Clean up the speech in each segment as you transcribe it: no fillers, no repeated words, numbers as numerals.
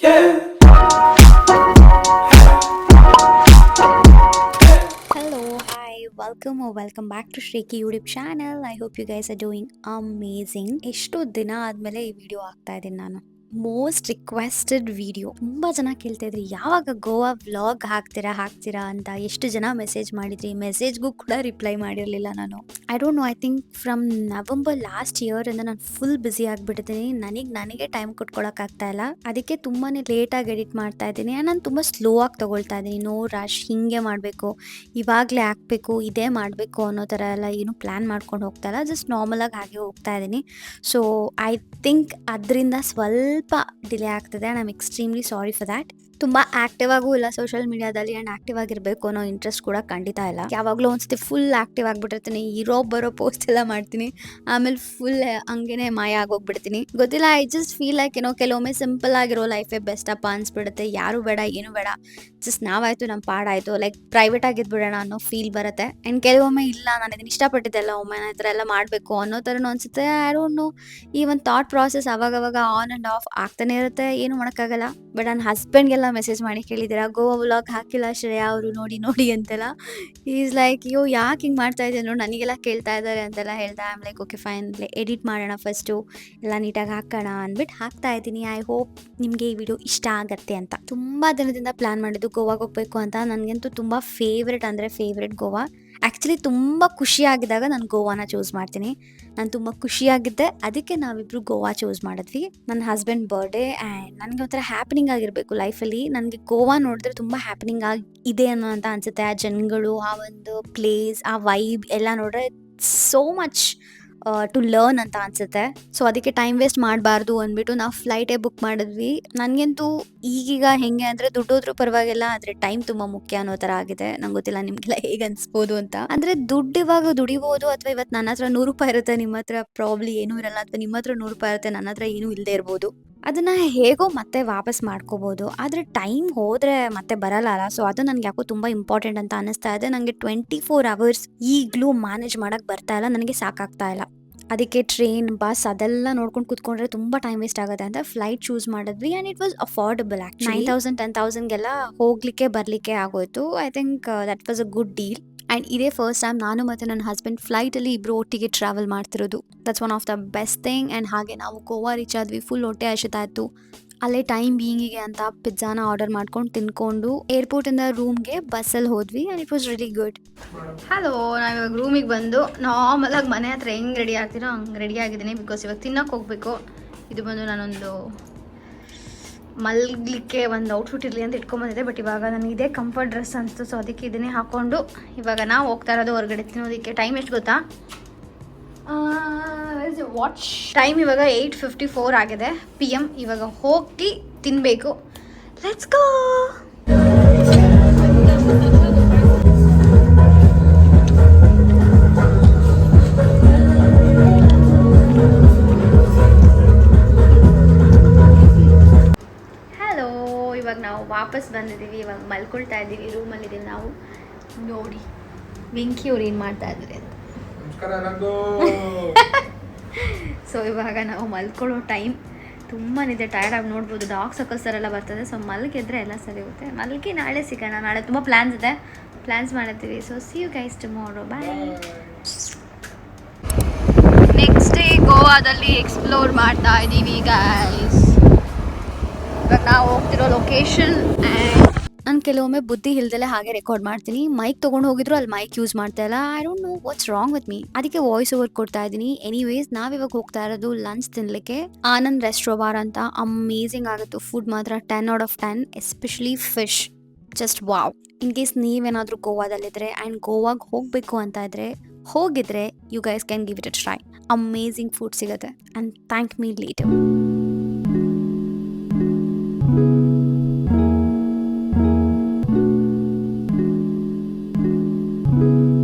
Hello, hi, welcome back to Shriki YouTube channel. I hope you guys are doing amazing. ಎಷ್ಟು ದಿನ ಆದ್ಮೇಲೆ ಈ video ಆಗ್ತಾ ಇದ್ದೀನಿ ನಾನು. Most requested video. ತುಂಬಾ ಜನ ಕೇಳ್ತಾ ಇದ್ರಿ ಯಾವಾಗ ಗೋವಾ ವ್ಲಾಗ್ ಹಾಕ್ತೀರಾ ಅಂತ. ಎಷ್ಟು ಜನ ಮೆಸೇಜ್ ಮಾಡಿದ್ರಿ, ಮೆಸೇಜ್ಗೂ ಕೂಡ ರಿಪ್ಲೈ ಮಾಡಿರಲಿಲ್ಲ ನಾನು. I don't no, I think from November last year ಇಂದ ನಾನು ಫುಲ್ ಬ್ಯುಸಿ ಆಗಿಬಿಟ್ಟಿದ್ದೀನಿ. ನನಗೆ ಟೈಮ್ ಕೊಟ್ಕೊಳಕ್ ಆಗ್ತಾ ಇಲ್ಲ. ಅದಕ್ಕೆ ತುಂಬಾನೇ ಲೇಟ್ ಆಗಿ ಎಡಿಟ್ ಮಾಡ್ತಾ ಇದ್ದೀನಿ. ನಾನು ತುಂಬಾ ಸ್ಲೋ ಆಗಿ ತಗೊಳ್ತಾ ಇದ್ದೀನಿ. ನೋ ರಶ್, ಹಿಂಗೆ ಮಾಡಬೇಕು, ಇವಾಗಲೇ ಹಾಕಬೇಕು, ಇದೇ ಮಾಡಬೇಕು ಅನ್ನೋ ಥರ ಎಲ್ಲ ಏನು ಪ್ಲ್ಯಾನ್ ಮಾಡ್ಕೊಂಡು ಹೋಗ್ತಾ ಇಲ್ಲ. ಜಸ್ಟ್ ನಾರ್ಮಲಾಗಿ ಹಾಗೆ ಹೋಗ್ತಾ ಇದ್ದೀನಿ. ಸೊ ಐ ಥಿಂಕ್ ಅದರಿಂದ ಸ್ವಲ್ಪ ಡಿಲೇ ಆಗ್ತಿದೆ. I am extremely sorry for that. ತುಂಬ ಆಕ್ಟಿವ್ ಆಗೂ ಇಲ್ಲ ಸೋಷಿಯಲ್ ಮೀಡಿಯಾದಲ್ಲಿ, ಆ್ಯಂಡ್ ಆಕ್ಟಿವ್ ಆಗಿರಬೇಕು ಅನ್ನೋ ಇಂಟ್ರೆಸ್ಟ್ ಕೂಡ ಖಂಡಿತ ಇಲ್ಲ. ಯಾವಾಗಲೂ ಒಂದ್ಸತಿ ಫುಲ್ ಆಕ್ಟಿವ್ ಆಗಿಬಿಟ್ಟಿರ್ತೀನಿ, ಇರೋ ಬರೋ ಪೋಸ್ಟ್ ಎಲ್ಲ ಮಾಡ್ತೀನಿ, ಆಮೇಲೆ ಫುಲ್ ಹಂಗೇನೆ ಮಾಯ ಆಗೋಗ್ಬಿಡ್ತೀನಿ. ಗೊತ್ತಿಲ್ಲ, ಐ ಜಸ್ಟ್ ಫೀಲ್ ಲೈಕ್ ಕೆಲವೊಮ್ಮೆ ಸಿಂಪಲ್ ಆಗಿರೋ ಲೈಫೇ ಬೆಸ್ಟ್ ಅಪ್ಪ ಅನ್ಸ್ಬಿಡುತ್ತೆ. ಯಾರು ಬೇಡ, ಏನು ಬೇಡ, ಜಸ್ಟ್ ನಾವಾಯ್ತು ನಮ್ಮ ಪಾಡಾಯ್ತು, ಲೈಕ್ ಪ್ರೈವೇಟ್ ಆಗಿದ್ಬಿಡೋಣ ಅನ್ನೋ ಫೀಲ್ ಬರುತ್ತೆ. ಆ್ಯಂಡ್ ಕೆಲವೊಮ್ಮೆ ಇಲ್ಲ, ನಾನು ಇದನ್ನ ಇಷ್ಟಪಟ್ಟಿದ್ದೆಲ್ಲ ಒಮ್ಮೆ ನಾನು ಈ ಥರ ಎಲ್ಲ ಮಾಡಬೇಕು ಅನ್ನೋ ಥರನೂ ಅನ್ಸುತ್ತೆ. ಐ ಡೋಂಟ್ ನೋ, ಈ ಒಂದು ಥಾಟ್ ಪ್ರಾಸೆಸ್ ಅವಾಗವಾಗ ಆನ್ ಆ್ಯಂಡ್ ಆಫ್ ಆಗ್ತಾನೆ ಇರುತ್ತೆ, ಏನು ಮಾಡೋಕ್ಕಾಗಲ್ಲ. ಬಟ್ ನನ್ನ ಹಸ್ಬೆಂಡ್ಗೆಲ್ಲ ಮೆಸೇಜ್ ಮಾಡಿ ಕೇಳಿದ್ದೀರಾ, ಗೋವಾ ವ್ಲಾಗ್ ಹಾಕಿಲ್ಲ ಶ್ರೇಯಾ ಅವರು, ನೋಡಿ ಅಂತೆಲ್ಲ. ಈಸ್ ಲೈಕ್, ಯಾಕೆ ಹಿಂಗೆ ಮಾಡ್ತಾ ಇದ್ದೆ ನೋಡು, ನನಗೆಲ್ಲ ಕೇಳ್ತಾ ಇದ್ದಾರೆ ಅಂತೆಲ್ಲ ಹೇಳ್ತಾ. I am like, okay fine, edit ಮಾಡೋಣ ಫಸ್ಟು, ಎಲ್ಲ ನೀಟಾಗಿ ಹಾಕೋಣ ಅಂದ್ಬಿಟ್ಟು ಹಾಕ್ತಾ ಇದ್ದೀನಿ. ಐ ಹೋಪ್ ನಿಮಗೆ ಈ ವಿಡಿಯೋ ಇಷ್ಟ ಆಗತ್ತೆ ಅಂತ. ತುಂಬ ದಿನದಿಂದ ಪ್ಲ್ಯಾನ್ ಮಾಡಿದ್ದು ಗೋವಾಗೆ ಹೋಗಬೇಕು ಅಂತ. ನನಗಂತೂ ತುಂಬ ಫೇವ್ರೆಟ್ ಗೋವಾ. ಆ್ಯಕ್ಚುಲಿ ತುಂಬ ಖುಷಿಯಾಗಿದ್ದಾಗ ನಾನು ಗೋವಾನ ಚೂಸ್ ಮಾಡ್ತೀನಿ. ನಾನು ತುಂಬ ಖುಷಿಯಾಗಿದ್ದೆ, ಅದಕ್ಕೆ ನಾವಿಬ್ಬರು ಗೋವಾ ಚೂಸ್ ಮಾಡಿದ್ವಿ. ನನ್ನ ಹಸ್ಬೆಂಡ್ ಬರ್ಡೇ ಆ್ಯಂಡ್ ನನಗೆ ಒಂಥರ ಹ್ಯಾಪನಿಂಗ್ ಆಗಿರಬೇಕು ಲೈಫಲ್ಲಿ. ನನಗೆ ಗೋವಾ ನೋಡಿದ್ರೆ ತುಂಬ ಹ್ಯಾಪನಿಂಗ್ ಇದೆ ಅನ್ನೋ ಅಂತ ಅನಿಸುತ್ತೆ. ಆ ಜನಗಳು, ಆ ಒಂದು ಪ್ಲೇಸ್, ಆ ವೈಬ್ ಎಲ್ಲ ನೋಡಿದ್ರೆ ಸೋ ಮಚ್ ಟು ಲರ್ನ್ ಅಂತ ಅನಿಸುತ್ತೆ. ಸೊ ಅದಕ್ಕೆ ಟೈಮ್ ವೇಸ್ಟ್ ಮಾಡಬಾರ್ದು ಅಂದ್ಬಿಟ್ಟು ನಾವು ಫ್ಲೈಟೇ ಬುಕ್ ಮಾಡಿದ್ವಿ. ನನಗಂತೂ ಈಗೀಗ ಹೆಂಗೆ ಅಂದರೆ ದುಡ್ಡೋದ್ರೂ ಪರವಾಗಿಲ್ಲ, ಆದರೆ ಟೈಮ್ ತುಂಬ ಮುಖ್ಯ ಅನ್ನೋ ಥರ ಆಗಿದೆ. ನಂಗೆ ಗೊತ್ತಿಲ್ಲ ನಿಮಗೆಲ್ಲ ಹೇಗೆ ಅನಿಸ್ಬೋದು ಅಂತ. ಅಂದರೆ ದುಡ್ಡು ಇವಾಗ ದುಡಿಬೋದು, ಅಥವಾ ಇವತ್ತು ನನ್ನ ಹತ್ರ ₹100 ಇರುತ್ತೆ, ನಿಮ್ಮ ಹತ್ರ ಪ್ರಾಬ್ಲಿ ಏನೂ ಇರಲ್ಲ, ಅಥವಾ ನಿಮ್ಮ ಹತ್ರ ₹100 ಇರುತ್ತೆ, ನನ್ನ ಹತ್ರ ಏನೂ ಇಲ್ಲದೆ ಇರ್ಬೋದು. ಅದನ್ನು ಹೇಗೋ ಮತ್ತೆ ವಾಪಸ್ ಮಾಡ್ಕೋಬೋದು. ಆದರೆ ಟೈಮ್ ಹೋದರೆ ಮತ್ತೆ ಬರಲ್ಲ ಅಲ್ಲ. ಸೊ ಅದು ನನಗೆ ಯಾಕೋ ತುಂಬ ಇಂಪಾರ್ಟೆಂಟ್ ಅಂತ ಅನ್ನಿಸ್ತಾ ಇದೆ. ನನಗೆ 24 ಅವರ್ಸ್ ಈಗಲೂ ಮ್ಯಾನೇಜ್ ಮಾಡೋಕ್ಕೆ ಬರ್ತಾ ಇಲ್ಲ, ನನಗೆ ಸಾಕಾಗ್ತಾ ಇಲ್ಲ. ಅದಕ್ಕೆ ಟ್ರೈನ್, ಬಸ್ ಅದೆಲ್ಲ ನೋಡ್ಕೊಂಡು ಕೂತ್ಕೊಂಡ್ರೆ ತುಂಬ ಟೈಮ್ ವೇಸ್ಟ್ ಆಗುತ್ತೆ ಅಂತ ಫ್ಲೈಟ್ ಚೂಸ್ ಮಾಡಿದ್ವಿ. And it was affordable. Actually 9,000 10,000ಗೆಲ್ಲ ಹೋಗಲಿಕ್ಕೆ ಬರಲಿಕ್ಕೆ ಆಗೋಯ್ತು. I think that was a good deal. And ಇದೇ ಫಸ್ಟ್ ಟೈಮ್ ನಾನು ಮತ್ತು ನನ್ನ ಹಸ್ಬೆಂಡ್ ಫ್ಲೈಟಲ್ಲಿ ಇಬ್ಬರು ಒಟ್ಟಿಗೆ ಟ್ರಾವೆಲ್ ಮಾಡ್ತಿರೋದು. That's one of the best thing. And ಹಾಗೆ ನಾವು ಗೋವಾ ರೀಚ್ ಆದ್ವಿ. ಫುಲ್ ಹೊಟ್ಟೆ ಹಸಿತಾ ಇತ್ತು. ಅಲ್ಲೇ ಟೈಮ್ ಬೀಯಿಂಗಿಗೆ ಅಂತ ಪಿಜ್ಜಾನ ಆರ್ಡರ್ ಮಾಡ್ಕೊಂಡು ತಿನ್ಕೊಂಡು ಏರ್ಪೋರ್ಟಿಂದ ರೂಮ್ಗೆ ಬಸ್ಸಲ್ಲಿ ಹೋದ್ವಿ. And it was really good. Hello, ನಾವಿವಾಗ ರೂಮಿಗೆ ಬಂದು ನಾರ್ಮಲಾಗಿ ಮನೆ ಹತ್ರ ಹೆಂಗೆ ರೆಡಿ ಆಗ್ತೀನೋ ಹಂಗೆ ರೆಡಿ ಆಗಿದ್ದೀನಿ. ಬಿಕಾಸ್ ಇವಾಗ ತಿನ್ನೋಕೆ ಹೋಗಬೇಕು. ಇದು ಬಂದು ನಾನೊಂದು ಮಲಗಲಿಕ್ಕೆ ಒಂದು ಔಟ್ಫಿಟ್ ಇರಲಿ ಅಂತ ಇಟ್ಕೊಂಬಂದಿದ್ದೆ. ಬಟ್ ಇವಾಗ ನನಗೆ ಇದೇ ಕಂಫರ್ಟ್ ಡ್ರೆಸ್ ಅನಿಸ್ತು. ಸೊ ಅದಕ್ಕೆ ಇದನ್ನೇ ಹಾಕ್ಕೊಂಡು ಇವಾಗ ನಾವು ಹೋಗ್ತಾ ಇರೋದು ಹೊರಗಡೆ ತಿನ್ನೋದಕ್ಕೆ. ಟೈಮ್ ಎಷ್ಟು ಗೊತ್ತಾ? ವಾಚ್ ಟೈಮ್ ಇವಾಗ 8:54 ಆಗಿದೆ PM. ಇವಾಗ ಹೋಗಿ ತಿನ್ನಬೇಕು. Let's go. ಹಲೋ, ಇವಾಗ ನಾವು ವಾಪಸ್ ಬಂದಿದ್ದೀವಿ. ಇವಾಗ ಮಲ್ಕೊಳ್ತಾ ಇದ್ದೀವಿ, ರೂಮಲ್ಲಿದ್ದೀವಿ ನಾವು. ನೋಡಿ ವೆಂಕಿ ಅವ್ರು ಏನು ಮಾಡ್ತಾ ಇದ್ದಾರೆ ಅಂತ. ಸೊ ಇವಾಗ ನಾವು ಮಲ್ಕೊಳ್ಳೋ ಟೈಮ್. ತುಂಬ ನಿದ್ದೆ, ಟಯರ್ಡ್ ಆಗಿ ನೋಡ್ಬೋದು. ಡಾಗ್ ಸರ್ಕಲ್ಸ್ ಎಲ್ಲ ಬರ್ತದೆ. ಸೊ ಮಲ್ಗಿದ್ರೆ ಎಲ್ಲ ಸರಿ ಹೋಗುತ್ತೆ. ಮಲ್ಗಿ ನಾಳೆ ಸಿಗೋಣ. ನಾಳೆ ತುಂಬ ಪ್ಲ್ಯಾನ್ಸ್ ಮಾಡಿರ್ತೀವಿ. So see you guys tomorrow. Bye. Next day ಗೋವಾದಲ್ಲಿ ಎಕ್ಸ್ಪ್ಲೋರ್ ಮಾಡ್ತಾ ಇದ್ದೀವಿ ಗೈಸ್. ಇವಾಗ ನಾವು ಹೋಗ್ತಿರೋ ಲೊಕೇಶನ್. ನಾನು ಕೆಲವೊಮ್ಮೆ ಬುದ್ಧಿ ಇಲ್ದಲೆ ಹಾಗೆ ರೆಕಾರ್ಡ್ ಮಾಡ್ತೀನಿ. ಮೈಕ್ ತೊಗೊಂಡು ಹೋಗಿದ್ರು ಅಲ್ಲಿ ಮೈಕ್ ಯೂಸ್ ಮಾಡ್ತಾ ಇಲ್ಲ. I don't know what's wrong with me. ಅದಕ್ಕೆ ವಾಯ್ಸ್ ಓವರ್ ಕೊಡ್ತಾ ಇದ್ದೀನಿ. ಎನಿವೇಸ್, ನಾವಿವಾಗ ಹೋಗ್ತಾ ಇರೋದು ಲಂಚ್ ತಿನ್ನಲಿಕ್ಕೆ ಆನಂದ್ ರೆಸ್ಟೋರಾಂಟ್ ಅಂತ. ಅಮೇಝಿಂಗ್ ಆಗುತ್ತೆ ಫುಡ್ ಮಾತ್ರ. 10 out of 10, especially fish. Just wow. In case ನೀವೇನಾದರೂ ಗೋವಾದಲ್ಲಿದ್ದರೆ ಆ್ಯಂಡ್ ಗೋವಾಗೆ ಹೋಗಬೇಕು ಅಂತ ಇದ್ರೆ ಹೋಗಿದ್ರೆ, you guys can give it a try. Amazing food ಸಿಗುತ್ತೆ. And thank me later.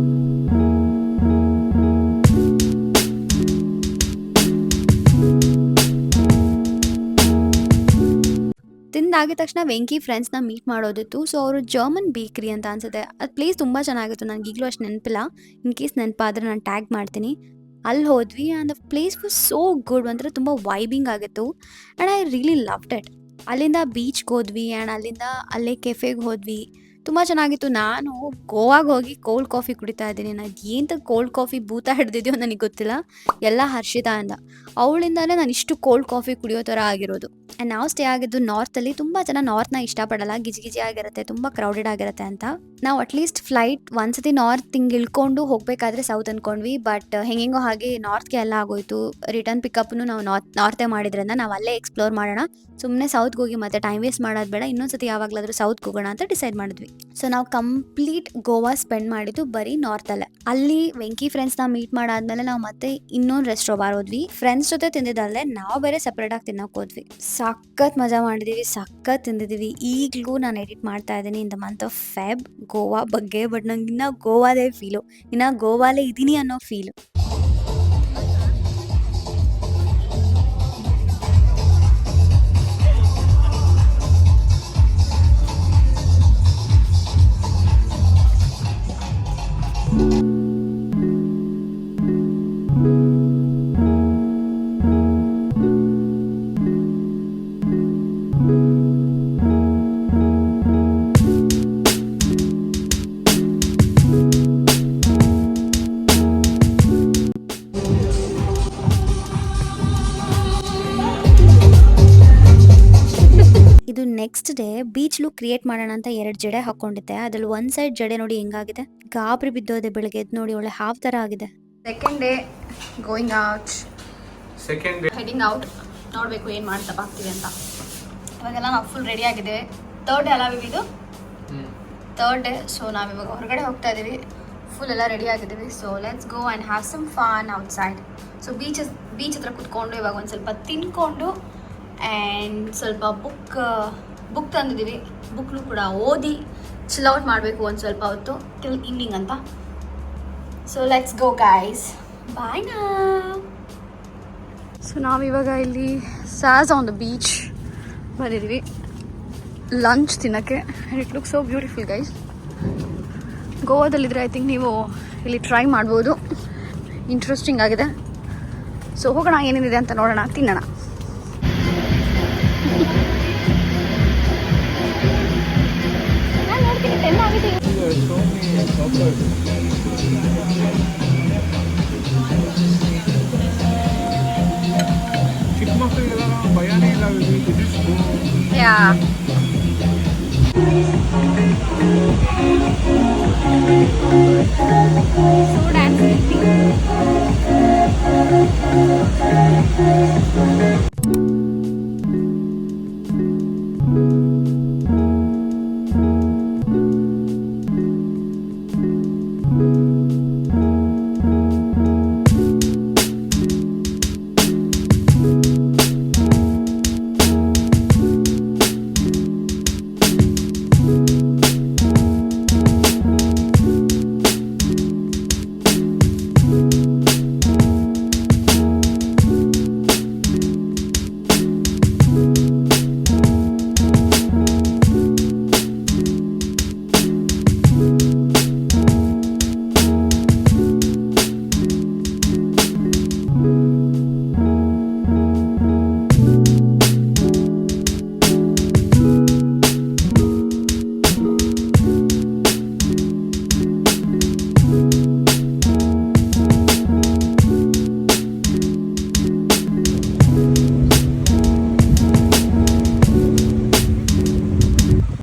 ತಿಂದಾಗಿದ ತಕ್ಷಣ ವೆಂಕಿ ಫ್ರೆಂಡ್ಸ್ನ ಮೀಟ್ ಮಾಡೋದಿತ್ತು. ಸೊ ಅವರು ಜರ್ಮನ್ ಬೇಕ್ರಿ ಅಂತ ಅನ್ಸುತ್ತೆ. ಅದು ಪ್ಲೇಸ್ ತುಂಬ ಚೆನ್ನಾಗಿತ್ತು. ನನಗೆ ಈಗಲೂ ಅಷ್ಟು ನೆನಪಿಲ್ಲ. ಇನ್ ಕೇಸ್ ನೆನಪಾದರೆ ನಾನು ಟ್ಯಾಗ್ ಮಾಡ್ತೀನಿ. ಅಲ್ಲಿ ಹೋದ್ವಿ and the place was so good. ಒಂಥರ ತುಂಬ ವೈಬಿಂಗ್ ಆಗಿತ್ತು and I really loved it. ಅಲ್ಲಿಂದ ಬೀಚ್ಗೆ ಹೋದ್ವಿ ಆ್ಯಂಡ್ ಅಲ್ಲಿಂದ ಅಲ್ಲೇ ಕೆಫೆಗೆ ಹೋದ್ವಿ. ತುಂಬ ಚೆನ್ನಾಗಿತ್ತು. ನಾನು ಗೋವಾಗೆ ಹೋಗಿ ಕೋಲ್ಡ್ ಕಾಫಿ ಕುಡಿತಾ ಇದ್ದೀನಿ. ನಾನು ಏನಂತ ಕೋಲ್ಡ್ ಕಾಫಿ ಭೂತ ಹಿಡ್ದಿದ್ಯೋ ನನಗೆ ಗೊತ್ತಿಲ್ಲ. ಎಲ್ಲ ಹರ್ಷಿತಾ ಇಂದ. ಅವಳಿಂದಾನೇ ನಾನು ಇಷ್ಟು ಕೋಲ್ಡ್ ಕಾಫಿ ಕುಡಿಯೋ ಥರ ಆಗಿರೋದು. ಆ್ಯಂಡ್ ನಾವು ಸ್ಟೇ ಆಗಿದ್ದು ನಾರ್ತಲ್ಲಿ. ತುಂಬ ಜನ ನಾರ್ತ್ನ ಇಷ್ಟಪಡಲ್ಲ, ಗಿಜಿ ಗಿಜಿ ಆಗಿರುತ್ತೆ, ತುಂಬ ಕ್ರೌಡೆಡ್ ಆಗಿರುತ್ತೆ ಅಂತ. ನಾವು ಅಟ್ಲೀಸ್ಟ್ ಫ್ಲೈಟ್ ಒಂದ್ಸತಿ ನಾರ್ತ್ ಹಿಂಗೆ ಇಳ್ಕೊಂಡು ಹೋಗಬೇಕಾದ್ರೆ ಸೌತ್ ಅಂದ್ಕೊಂಡ್ವಿ. ಬಟ್ ಹೆಂಗೆಂಗೋ ಹಾಗೆ ನಾರ್ತ್ಗೆ ಎಲ್ಲ ಆಗೋಯ್ತು. ರಿಟರ್ನ್ ಪಿಕಪ್ನು ನಾವು ನಾರ್ತೆ ಮಾಡಿದ್ರಿಂದ ನಾವು ಅಲ್ಲೇ ಎಕ್ಸ್ಪ್ಲೋರ್ ಮಾಡೋಣ, ಸುಮ್ಮನೆ ಸೌತ್ಗೆ ಹೋಗಿ ಮತ್ತೆ ಟೈಮ್ ವೇಸ್ಟ್ ಮಾಡೋದು ಬೇಡ, ಇನ್ನೊಂದ್ಸತಿ ಯಾವಾಗಲಾದರೂ ಸೌತ್ಗೆ ಹೋಗೋಣ ಅಂತ ಡಿಸೈಡ್ ಮಾಡಿದ್ವಿ. ಸೊ ನಾವು ಕಂಪ್ಲೀಟ್ ಗೋವಾ ಸ್ಪೆಂಡ್ ಮಾಡಿದ್ದು ಬರೀ ನಾರ್ತಲ್ಲೇ. ಅಲ್ಲಿ ವೆಂಕಿ ಫ್ರೆಂಡ್ಸ್ನ ಮೀಟ್ ಮಾಡಾದ್ಮೇಲೆ ನಾವು ಮತ್ತೆ ಇನ್ನೊಂದು ರೆಸ್ಟೋರಾಂಟ್ ಹೋದ್ವಿ. ಫ್ರೆಂಡ್ಸ್ ಜೊತೆ ತಿಂದಿದ್ದಲ್ಲದೆ ನಾವು ಬೇರೆ ಸಪ್ರೇಟಾಗಿ ತಿನ್ನೋಕೆ ಹೋದ್ವಿ. ಸಖತ್ ಮಜಾ ಮಾಡಿದೀವಿ, ಸಖತ್ ತಿಂದಿದ್ದೀವಿ. ಈಗಲೂ ನಾನು ಎಡಿಟ್ ಮಾಡ್ತಾ ಇದ್ದೀನಿ in the month of Feb Goa ಬಗ್ಗೆ. ಬಟ್ ನಂಗೆ ಇನ್ನೂ ಗೋವಾದೇ ಫೀಲು, ಇನ್ನು ಗೋವಾಲೇ ಇದ್ದೀನಿ ಅನ್ನೋ ಫೀಲು. ಇದು next day beach look create ಮಾಡೋಣ ಅಂತ 2 ಜಡೆ ಹಾಕೊಂಡಿದ್ದೆ. ಅದ್ರಲ್ಲಿ ಒಂದ್ ಸೈಡ್ ಜಡೆ ನೋಡಿ ಹೆಂಗಾಗಿದೆ, ಗಾಬರಿ ಬಿದ್ದೋದೆ. ಬೆಳಗ್ಗೆ ಎದ್ದು ನೋಡಿ ಒಳ್ಳೆ ಹಾವ್ ತರ ಆಗಿದೆ. Second day going out, second heading out. ನೋಡ್ಬೇಕು ಏನ್ ಮಾಡ್ತಾ ಆಗ್ತೀವಿ ಅಂತ. ಇವಾಗೆಲ್ಲ ನಾವು ಫುಲ್ ರೆಡಿ ಆಗಿದೆ. ಥರ್ಡ್ ಡೇ ಅಲ್ಲ ಇದು, ಥರ್ಡ್ ಡೇ. ಸೊ ನಾವಿವಾಗ ಹೊರಗಡೆ ಹೋಗ್ತಾ ಇದೀವಿ, ಫುಲ್ ಎಲ್ಲ ರೆಡಿ ಆಗಿದ್ದೀವಿ. So let's go and have some fun outside. So beach ಹತ್ರ ಕುತ್ಕೊಂಡು ಇವಾಗ ಒಂದು ಸ್ವಲ್ಪ ತಿನ್ಕೊಂಡು ಆ್ಯಂಡ್ ಸ್ವಲ್ಪ ಬುಕ್ ತಂದಿದ್ದೀವಿ. ಬುಕ್ನು ಕೂಡ ಓದಿ ಚಿಲ್ ಔಟ್ ಮಾಡಬೇಕು ಒಂದು ಸ್ವಲ್ಪ ಹೊತ್ತು ಟಿಲ್ ಈವ್ನಿಂಗ್ ಅಂತ. So let's go guys, bye ನಾ. ಸೊ ನಾವಿವಾಗ ಇಲ್ಲಿ ಸಾಸ್ ಆನ್ ದ ಬೀಚ್ ಬಂದಿದ್ದೀವಿ ಲಂಚ್ ತಿನ್ನೋಕ್ಕೆ. It look so beautiful guys. ಗೋವಾದಲ್ಲಿದ್ದರೆ ಐ ಥಿಂಕ್ ನೀವು ಇಲ್ಲಿ ಟ್ರೈ ಮಾಡ್ಬೋದು, ಇಂಟ್ರೆಸ್ಟಿಂಗ್ ಆಗಿದೆ. ಸೊ ಹೋಗೋಣ, ಏನೇನಿದೆ ಅಂತ ನೋಡೋಣ, ತಿನ್ನೋಣ. ಚಿಕ್ಕ ಮಕ್ಕಳಿಗೆಲ್ಲ ಭಯನೇ ಇಲ್ಲ.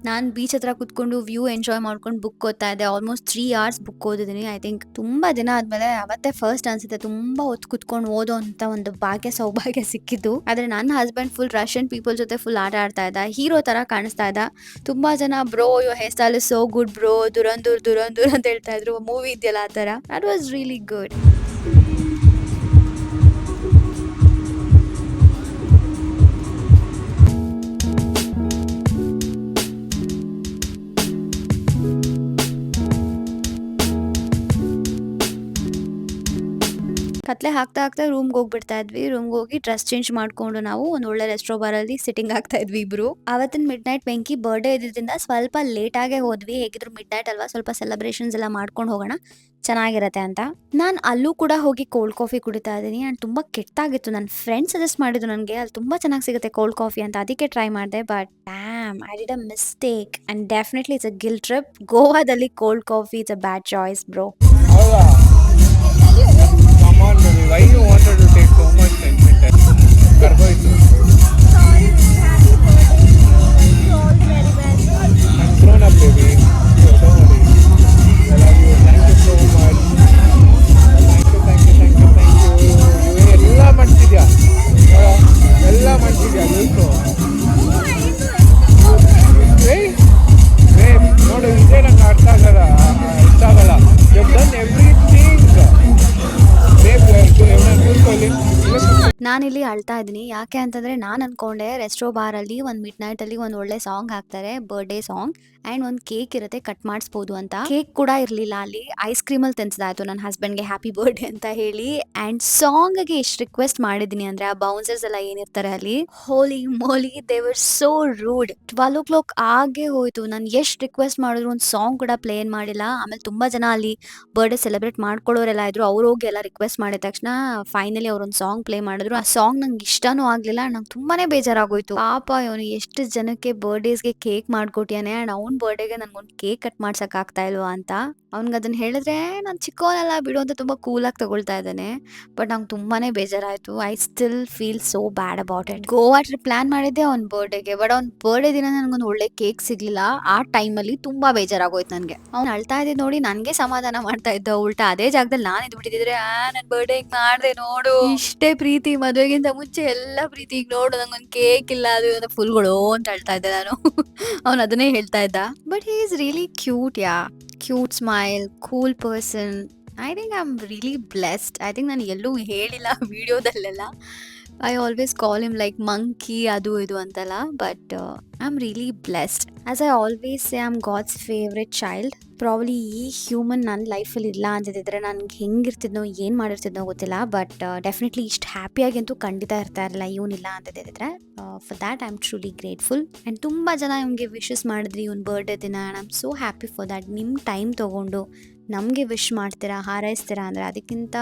ನಾನು ಬೀಚ್ ಹತ್ರ ಕುತ್ಕೊಂಡು ವ್ಯೂ ಎಂಜಾಯ್ ಮಾಡ್ಕೊಂಡು ಬುಕ್ ಓದ್ತಾ ಇದ್ದೆ. ಆಲ್ಮೋಸ್ಟ್ 3 hours ಬುಕ್ ಓದಿದ್ದೀನಿ. ಐ ಥಿಂಕ್ ತುಂಬ ದಿನ ಆದಮೇಲೆ ಅವತ್ತೇ ಫಸ್ಟ್ ಅನಿಸುತ್ತೆ ತುಂಬ ಹೊತ್ತು ಕುತ್ಕೊಂಡು ಓದೋ ಅಂತ ಒಂದು ಸೌಭಾಗ್ಯ ಸಿಕ್ಕಿದ್ದು. ಆದರೆ ನನ್ನ ಹಸ್ಬೆಂಡ್ ಫುಲ್ ರಷ್ಯನ್ ಪೀಪಲ್ ಜೊತೆ ಫುಲ್ ಆಟ ಆಡ್ತಾ ಇದ್ದ, ಹೀರೋ ಥರ ಕಾಣಿಸ್ತಾ ಇದ್ದ. ತುಂಬ ಜನ bro yo hair style is so good bro, Dhurandhar ಅಂತ ಹೇಳ್ತಾ ಇದ್ರು. ಮೂವಿ ಇದೆಯಲ್ಲ ಆ ಥರ. That was really good. ಕತ್ಲೆ ಹಾಕ್ತಾ ಹಾಕ್ತಾ ರೂಮ್ಗೆ ಹೋಗ್ಬಿಡ್ತಾ ಇದ್ವಿ. ರೂಮ್ಗೆ ಹೋಗಿ ಡ್ರೆಸ್ ಚೇಂಜ್ ಮಾಡ್ಕೊಂಡು ನಾವು ಒಂದು ಒಳ್ಳೆ ರೆಸ್ಟೋ ಬಾರಲ್ಲಿ ಸಿಟ್ಟಿಂಗ್ ಆಗ್ತಾ ಇದ್ವಿ ಇಬ್ರು. ಅವತ್ತಿನ ಮಿಡ್ ನೈಟ್ ಬೆಂಕಿ ಬರ್ಡೇ ಇದ್ದಿದ್ದರಿಂದ ಸ್ವಲ್ಪ ಲೇಟ್ ಆಗೇ ಹೋದ್ವಿ. ಹೇಗಿದ್ರು ಮಿಡ್ ನೈಟ್ ಅಲ್ವಾ, ಸ್ವಲ್ಪ ಸೆಲೆಬ್ರೇಷನ್ಸ್ ಎಲ್ಲ ಮಾಡ್ಕೊಂಡು ಹೋಗೋಣ, ಚೆನ್ನಾಗಿರತ್ತೆ ಅಂತ. ನಾನು ಅಲ್ಲೂ ಕೂಡ ಹೋಗಿ ಕೋಲ್ಡ್ ಕಾಫಿ ಕುಡಿತಾ ಇದ್ದೀನಿ. ಅಂಡ್ ತುಂಬಾ ಕೆಟ್ಟಾಗಿತ್ತು. ನನ್ನ ಫ್ರೆಂಡ್ ಸಜೆಸ್ಟ್ ಮಾಡಿದ್ದು ನನಗೆ, ಅಲ್ಲಿ ತುಂಬಾ ಚೆನ್ನಾಗಿ ಸಿಗುತ್ತೆ ಕೋಲ್ಡ್ ಕಾಫಿ ಅಂತ, ಅದಕ್ಕೆ ಟ್ರೈ ಮಾಡಿದೆ. But damn, I did a mistake and definitely it's a guilt trip. ಗೋವಾದಲ್ಲಿ cold coffee it's a bad choice bro. ಹೌದಾ? Come on, baby. Why you wanted to take so much tension test? ಕರ್ಗೋಯ್ತು. I'm grown up, baby. So don't worry. I love you. Thank you so much. Thank you. ಎಲ್ಲ ಮಾಡ್ತಿದ್ಯಾ? ಎಲ್ಲ ಮಾಡ್ತಿದ್ಯಾ? ಬೇಕು. ನೋಡು, ಇದೇ ನಂಗೆ ಅರ್ಥ ಆಗಲ್ಲ. You've done everything. ನಾನಿಲ್ಲಿ ಅಳ್ತಾ ಇದ್ದೀನಿ. ಯಾಕೆ ಅಂತಂದ್ರೆ ನಾನು ಅನ್ಕೊಂಡೆ ರೆಸ್ಟೋ ಬಾರಲ್ಲಿ ಒಂದು ಮಿಡ್ ನೈಟ್ ಅಲ್ಲಿ ಒಂದು ಒಳ್ಳೆ ಸಾಂಗ್ ಹಾಕ್ತಾರೆ, ಬರ್ಡೇ ಸಾಂಗ್, ಅಂಡ್ ಒಂದು ಕೇಕ್ ಇರುತ್ತೆ, ಕಟ್ ಮಾಡಿಸ್ಬೋದು ಅಂತ. ಕೇಕ್ ಕೂಡ ಇರ್ಲಿಲ್ಲ ಅಲ್ಲಿ. ಐಸ್ ಕ್ರೀಮ್ ಅಲ್ಲಿ ತಿನ್ಸಿದಾಯ್ತು ನನ್ನ ಹಸ್ಬೆಂಡ್ಗೆ ಹ್ಯಾಪಿ ಬರ್ಡೇ ಅಂತ ಹೇಳಿ. ಅಂಡ್ ಸಾಂಗ್ ಗೆ ಎಷ್ಟು ರಿಕ್ವೆಸ್ಟ್ ಮಾಡಿದೀನಿ ಅಂದ್ರೆ, ಆ ಬೌನ್ಸರ್ಸ್ ಎಲ್ಲ ಏನಿರ್ತಾರೆ ಅಲ್ಲಿ, holy moly, they were so rude. 12 o'clock ಆಗೇ ಹೋಯ್ತು. ನಾನು ಎಷ್ಟು ರಿಕ್ವೆಸ್ಟ್ ಮಾಡಿದ್ರು ಒಂದು ಸಾಂಗ್ ಕೂಡ ಪ್ಲೇ ಮಾಡಿಲ್ಲ. ಆಮೇಲೆ ತುಂಬಾ ಜನ ಅಲ್ಲಿ ಬರ್ಡೇ ಸೆಲೆಬ್ರೇಟ್ ಮಾಡ್ಕೊಳ್ಳೋರೆಲ್ಲ ಇದ್ರು. ಅವ್ರು ಹೋಗಿ ಎಲ್ಲ ರಿಕ್ವೆಸ್ಟ್ ಮಾಡಿದ ತಕ್ಷಣ ಫೈನಲಿ ಅವ್ರೊಂದು ಸಾಂಗ್ ಪ್ಲೇ ಮಾಡಿದ್ರು. ಆ ಸಾಂಗ್ ನಂಗೆ ಇಷ್ಟನೂ ಆಗ್ಲಿಲ್ಲ. ನಂಗೆ ತುಂಬಾನೇ ಬೇಜಾರಾಗೋಯ್ತು. ಪಾಪ ಇವನು ಎಷ್ಟು ಜನಕ್ಕೆ ಬರ್ಡೇಸ್ಗೆ ಕೇಕ್ ಮಾಡ್ಕೊಟ್ಟಿಯಾನೆ, ಅಂಡ್ ಅವ್ನ ಬರ್ಡೇಗೆ ನನ್ಗೊಂದು ಕೇಕ್ ಕಟ್ ಮಾಡ್ಸಕ್ ಆಗ್ತಾ ಇಲ್ವಾ ಅಂತ. ಅವ್ನ್ಗೆ ಅದನ್ನ ಹೇಳಿದ್ರೆ ನಾನು ಚಿಕ್ಕವನೆಲ್ಲ ಬಿಡು ಅಂತ ತುಂಬಾ ಕೂಲಾಗಿ ತಗೊಳ್ತಾ ಇದ್ದಾನೆ. ಬಟ್ ನಂಗೆ ತುಂಬಾನೇ ಬೇಜಾರಾಯ್ತು. I still feel so bad about it. Goa trip plan ಮಾಡಿದ್ದೆ ಅವ್ನ ಬರ್ಡೇಗೆ, ಬಟ್ ಅವ್ನ ಬರ್ಡೇ ದಿನ ನನಗೊಂದು ಒಳ್ಳೆ ಕೇಕ್ ಸಿಗ್ಲಿಲ್ಲ. ಆ ಟೈಮಲ್ಲಿ ತುಂಬಾ ಬೇಜಾರಾಗೋಯ್ತು ನನಗೆ. ಅವ್ನು ಅಳ್ತಾ ಇದ್ದಿದ್ದು ನೋಡಿ ನನಗೆ ಸಮಾಧಾನ ಮಾಡ್ತಾ ಇದ್ದ. ಉಲ್ಟಾ ಅದೇ ಜಾಗದಲ್ಲಿ ನಾನು ಇದ್ ಬಿಟ್ಟಿದ್ರೆ, ನನ್ ಬರ್ಡೇ ಹಿಂಗ್ ಮಾಡ್ದೆ ನೋಡು, ಇಷ್ಟೇ ಪ್ರೀತಿ, ಮದುವೆಗಿಂತ ಮುಂಚೆ ಎಲ್ಲ ಪ್ರೀತಿ, ಈಗ ನೋಡು ನಂಗೊಂದು ಕೇಕ್ ಇಲ್ಲ, ಅದು ಫುಲ್ಗಳು ಅಂತ ಹೇಳ್ತಾ ಇದ್ದೆ ನಾನು. ಅವ್ನು ಅದನ್ನೇ ಹೇಳ್ತಾ ಇದ್ದ. But he is really cute. Yeah, cute smile, cool person. I think I am really blessed. I think ನಾನು ಎಲ್ಲೂ ಹೇಳಿಲ್ಲ ವಿಡಿಯೋದಲ್ಲೆಲ್ಲ. I always call him like monkey, ಅದು ಇದು ಅಂತಲ್ಲ. But I am really blessed. As I always say, I am God's favourite child. Probably ಈ human ನನ್ನ ಲೈಫಲ್ಲಿ ಇಲ್ಲ ಅಂತಿದ್ರೆ ನನಗೆ ಹೆಂಗಿರ್ತಿದ್ನೋ, ಏನು ಮಾಡಿರ್ತಿದ್ನೋ ಗೊತ್ತಿಲ್ಲ. ಬಟ್ ಡೆಫಿನೆಟ್ಲಿ ಇಷ್ಟು ಹ್ಯಾಪಿಯಾಗಂತೂ ಖಂಡಿತ ಇರ್ತಾ ಇರಲಿಲ್ಲ ಇವನಿಲ್ಲ ಅಂತಿದ್ರೆ. For that I am truly grateful. And ತುಂಬ ಜನ ಇವ್ನಿಗೆ ವಿಶಸ್ ಮಾಡಿದ್ರಿ ಇವನ್ ಬರ್ಡೇ ದಿನ. And I am so happy for that. ನಿಮ್ಮ ಟೈಮ್ ತೊಗೊಂಡು ನಮಗೆ ವಿಶ್ ಮಾಡ್ತೀರಾ, ಹಾರೈಸ್ತೀರಾ ಅಂದರೆ ಅದಕ್ಕಿಂತ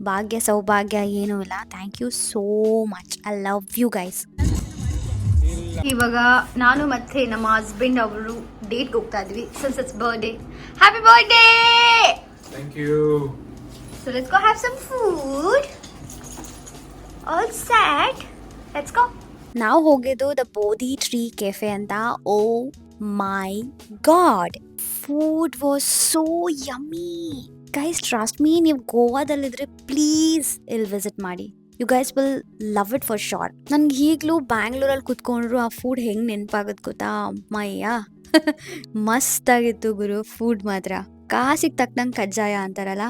ಭಾಗ್ಯ ಸೌಭಾಗ್ಯ ಏನೂ ಇಲ್ಲ. Thank you so much. I love you guys. ಇವಾಗ ನಾನು ಮತ್ತೆ ನಮ್ಮ ಹಸ್ಬೆಂಡ್ ಅವರು ಡೇಟ್ಗೆ ಹೋಗ್ತಾ ಇದ್ವಿ. Since it's birthday. Happy birthday! Thank you. So let's go have some food. All set, let's go. ನಾವು ಹೋಗಿದ್ದು ದ ಬೋಧಿ ಟ್ರೀ ಕೆಫೆ ಅಂತ. Oh my God, food was so yummy. Guys trust me, ನೀವು ಗೋವಾದಲ್ಲಿದ್ರೆ please ಇಲ್ಲಿ visit ಮಾಡಿ. You guys will love it for sure. ನನ್ಗೆ ಈಗಲೂ ಬ್ಯಾಂಗ್ಳೂರಲ್ಲಿ ಕುತ್ಕೊಂಡ್ರು ಆ ಫುಡ್ ಹೆಂಗೆ ನೆನಪಾಗುತ್ತೆ ಗೊತ್ತಾ? ಅಮ್ಮಯ್ಯ, ಮಸ್ತ್ ಆಗಿತ್ತು ಗುರು ಫುಡ್ ಮಾತ್ರ. ಕಾಸಿಗೆ ತಕ್ಕನಂಗೆ ಕಜ್ಜಾಯ ಅಂತಾರಲ್ಲ,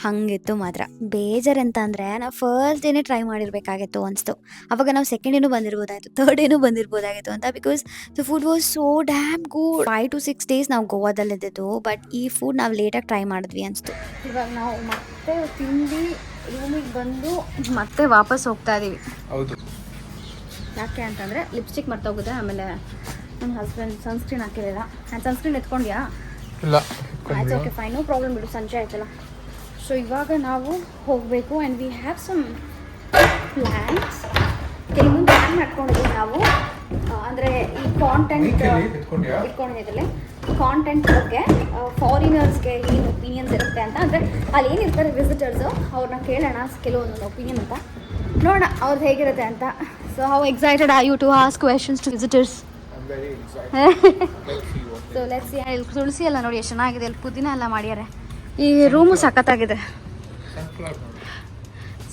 ಹಂಗಿತ್ತು ಮಾತ್ರ. ಬೇಜಾರಂತ ಅಂದರೆ ನಾವು ಫಸ್ಟ್ ಡೇನೇ ಟ್ರೈ ಮಾಡಿರ್ಬೇಕಾಗಿತ್ತು ಅನಿಸ್ತು. ಅವಾಗ ನಾವು ಸೆಕೆಂಡ್ ಡೇನೂ ಬಂದಿರ್ಬೋದಾಯಿತು, ಥರ್ಡ್ ಡೇನೂ ಬಂದಿರ್ಬೋದಾಗಿತ್ತು ಅಂತ. Because the food was so dam good. 5 to 6 days ನಾವು ಗೋವಾದಲ್ಲಿದ್ದು. ಬಟ್ ಈ ಫುಡ್ ನಾವು ಲೇಟಾಗಿ ಟ್ರೈ ಮಾಡಿದ್ವಿ ಅನಿಸ್ತು. ಇವಾಗ ನಾವು ಮತ್ತೆ ತಿಂದು ರೂಮಿಗೆ ಬಂದು ಮತ್ತೆ ವಾಪಸ್ ಹೋಗ್ತಾ ಇದೀವಿ. ಹೌದು. ಯಾಕೆ ಅಂತಂದರೆ ಲಿಪ್ಸ್ಟಿಕ್ ಮರ್ತೋಗಿದೆ. ಆಮೇಲೆ ನನ್ನ ಹಸ್ಬೆಂಡ್ ಸನ್ಸ್ಕ್ರೀನ್ ಹಾಕಿರಲಿಲ್ಲ. ನಾನು ಸನ್ಸ್ಕ್ರೀನ್ ಎತ್ಕೊಂಡ್ಯಾ? ಇಲ್ಲ. ಆಯ್ತು, ಓಕೆ ಫೈನ್, ನೋ ಪ್ರಾಬ್ಲಮ್ ಬಿಡು, ಸಂಜೆ ಆಯ್ತಲ್ಲ. ಸೊ ಇವಾಗ ನಾವು ಹೋಗಬೇಕು. And we have some plans. ಕೆಲವೊಂದು ಪ್ಲ್ಯಾನ್ ಮಾಡ್ಕೊಂಡಿದ್ದೀವಿ ನಾವು. ಅಂದರೆ ಈ ಕಾಂಟೆಂಟ್ ಇಟ್ಕೊಂಡಿದ್ದಲ್ಲಿ ಕಾಂಟೆಂಟ್ ಬಗ್ಗೆ ಫಾರಿನರ್ಸ್ಗೆ ಏನು ಒಪಿನಿಯನ್ಸ್ ಇರುತ್ತೆ ಅಂತ. ಅಂದರೆ ಅಲ್ಲಿ ಏನಿರ್ತಾರೆ ವಿಸಿಟರ್ಸು, ಅವ್ರನ್ನ ಕೇಳೋಣ ಕೆಲವೊಂದೊಂದು ಒಪಿನಿಯನ್ ಅಂತ, ನೋಡೋಣ ಅವ್ರದ್ದು ಹೇಗಿರುತ್ತೆ ಅಂತ. So how excited are you to ask questions to visitors? So let's see. ಇಲ್ಲಿ ತುಳಸಿ ಎಲ್ಲ ನೋಡಿ ಎಷ್ಟು ಚೆನ್ನಾಗಿದೆ, ಅಲ್ಲಿ ಪುದೀನ ಎಲ್ಲ ಮಾಡ್ಯಾರೆ. ಈ ರೂಮು ಸಖತ್ತಾಗಿದೆ.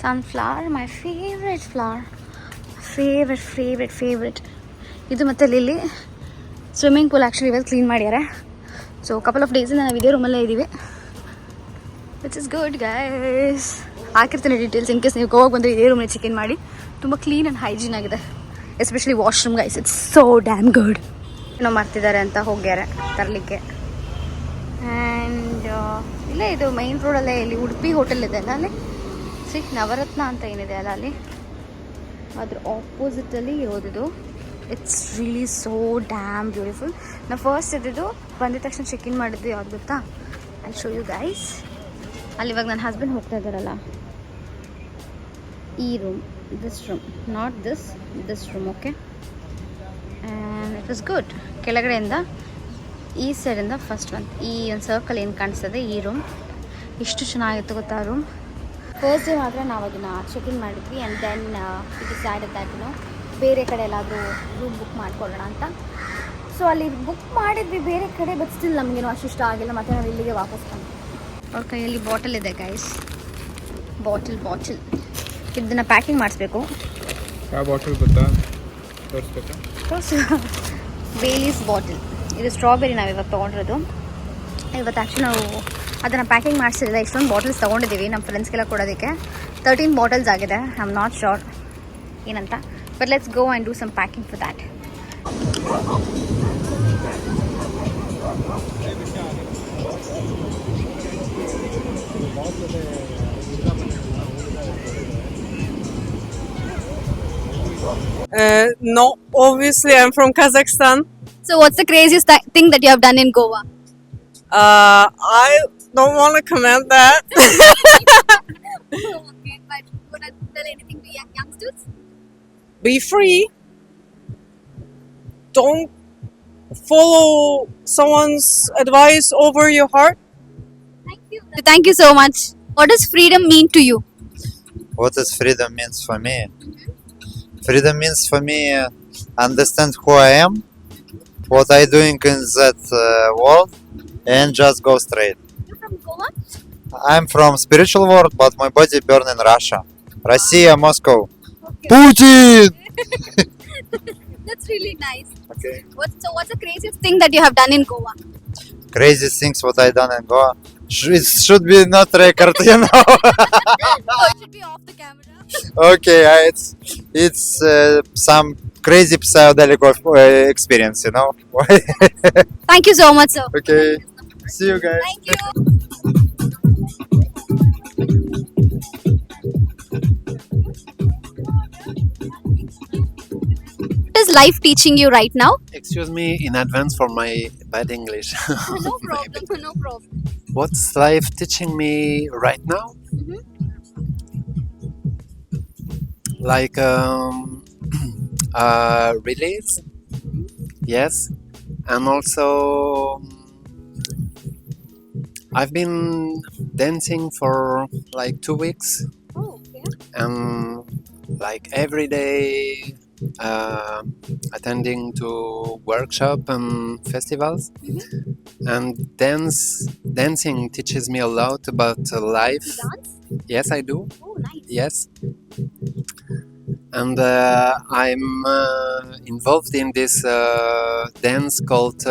Sunflower, my favourite flower, favourite. ಇದು ಮತ್ತು ಲಿಲ್ಲಿ. ಸ್ವಿಮ್ಮಿಂಗ್ ಪೂಲ್ ಆ್ಯಕ್ಚುಲಿ ಇವತ್ತು ಕ್ಲೀನ್ ಮಾಡ್ಯಾರೆ. ಸೊ ಕಪಲ್ ಆಫ್ ಡೇಸಿಂದ ನಾವು ಇದೇ ರೂಮಲ್ಲೇ ಇದ್ದೀವಿ. Which is good guys. ಹಾಕಿರ್ತೀನಿ ಡೀಟೇಲ್ಸ್ ಇನ್ ಕೇಸ್ ನೀವು ಗೋವಾಗ ಬಂದರೆ ಇದೇ ರೂಮಲ್ಲಿ ಚೆಕ್ ಇನ್ ಮಾಡಿ. ತುಂಬ ಕ್ಲೀನ್ ಆ್ಯಂಡ್ ಹೈಜೀನ್ ಆಗಿದೆ, especially washroom guys. It's so dam good. ಏನೋ ಮಾಡ್ತಿದ್ದಾರೆ ಅಂತ ಹೋಗ್ಯಾರೆ ತರಲಿಕ್ಕೆ. ಆ್ಯಂಡ್ ಇಲ್ಲೇ ಇದು ಮೈನ್ ರೋಡಲ್ಲೇ ಇಲ್ಲಿ ಉಡುಪಿ ಹೋಟೆಲ್ ಇದೆ ಅಲ್ಲ, ಅಲ್ಲಿ ಸಿ ನವರತ್ನ ಅಂತ ಏನಿದೆ ಅಲ್ಲ ಅಲ್ಲಿ ಅದ್ರ ಆಪೋಸಿಟಲ್ಲಿ ಇರೋದಿದು. It's really so damn beautiful. ನಾವು ಫಸ್ಟ್ ಇದ್ದಿದ್ದು ಬಂದಿದ ತಕ್ಷಣ ಚೆಕ್ ಇನ್ ಮಾಡಿದ್ವಿ ಯಾವ್ದು ಗೊತ್ತಾ, ಐ ಶೋ ಯು ಗೈಸ್. ಅಲ್ಲಿ ಇವಾಗ ನನ್ನ ಹಸ್ಬೆಂಡ್ ಹೋಗ್ತಾ ಇದ್ದಾರಲ್ಲ, ಈ room, this room, not this room, okay. And it was good. ಕೆಳಗಡೆಯಿಂದ ಈ ಸೈಡಿಂದ ಫಸ್ಟ್ ಈ ಒಂದು ಸರ್ಕಲ್ ಏನು ಕಾಣಿಸ್ತದೆ ಈ ರೂಮ್, ಎಷ್ಟು ಚೆನ್ನಾಗಿತ್ತು ಗೊತ್ತಾ ರೂಮ್. ಫಸ್ಟ್ ಡೇ ಮಾತ್ರ ನಾವು ಅದನ್ನು ಚೆಕ್ ಇನ್ ಮಾಡಿದ್ವಿ ಆ್ಯಂಡ್ ದೆನ್ ಡಿಸೈಡೆಡ್ ದ್ಯಾಟ್ ಬೇರೆ ಕಡೆ ಎಲ್ಲಾದರೂ ರೂಮ್ ಬುಕ್ ಮಾಡ್ಕೊಳ್ಳೋಣ ಅಂತ. ಸೊ ಅಲ್ಲಿ ಬುಕ್ ಮಾಡಿದ್ವಿ ಬೇರೆ ಕಡೆ, ಬಟ್ ಸ್ಟಿಲ್ ನಮಗೇನು ಅಷ್ಟು ಇಷ್ಟ ಆಗಿಲ್ಲ. ಮತ್ತು ನಾವು ಇಲ್ಲಿಗೆ ವಾಪಸ್ ಬಂದ್ವಿ. ಅವ್ರ ಕೈಯಲ್ಲಿ ಬಾಟಲ್ ಇದೆ ಗೈಸ್, ಬಾಟಲ್ ಇದನ್ನು ಪ್ಯಾಕಿಂಗ್ ಮಾಡಿಸ್ಬೇಕು. ಯಾವ ಬಾಟಲ್ ಗೊತ್ತಾ ತೋರಿಸ್ಬೇಕಾ? ಬೇಲೀಸ್ ಬಾಟಲ್. ಇದು ಸ್ಟ್ರಾಬೆರಿ ನಾವು ಇವತ್ತು ತೊಗೊಂಡಿರೋದು. ಇವತ್ತು ಆ್ಯಕ್ಚುಲಿ ನಾವು ಅದನ್ನು ಪ್ಯಾಕಿಂಗ್ ಮಾಡಿಸಿದ್ರೆ ಇಷ್ಟೊಂದು ಬಾಟಲ್ಸ್ ತೊಗೊಂಡಿದ್ದೀವಿ ನಮ್ಮ ಫ್ರೆಂಡ್ಸ್ಗೆಲ್ಲ ಕೊಡೋದಕ್ಕೆ. 13 ಬಾಟಲ್ಸ್ ಆಗಿದೆ. ಐ ಆಮ್ ನಾಟ್ ಶೋರ್ ಏನಂತ, but let's go and do some packing for that. No, obviously I'm from Kazakhstan. So what's the craziest thing that you have done in Goa? I don't want to comment that. Okay, but you want to tell anything to youngsters? Be free. Don't follow someone's advice over your heart. Thank you so much. What does freedom mean to you? What does freedom means for me? Freedom means for me understand who I am, what I doing in that world, and just go straight. You're from Goa? I'm from spiritual world, but my body born in Russia. Россия, Moscow. Okay. Putin! That's really nice. Okay. What's the craziest thing that you have done in Goa? Crazy things what I done in Goa. It should be not record, you know. It should be off the camera. Okay, it's some crazy psychedelic experience, you know. Thank you so much, sir. Okay, see you guys. Thank you. What is life teaching you right now? Excuse me in advance for my bad English. No problem, no problem. What's life teaching me right now? Like release, yes, and also I've been dancing for like 2 weeks, Oh, okay. and like every day attending to workshop and festivals. And dancing teaches me a lot about life. Dance? Yes, I do. Oh, nice. Yes. And I'm involved in this dance called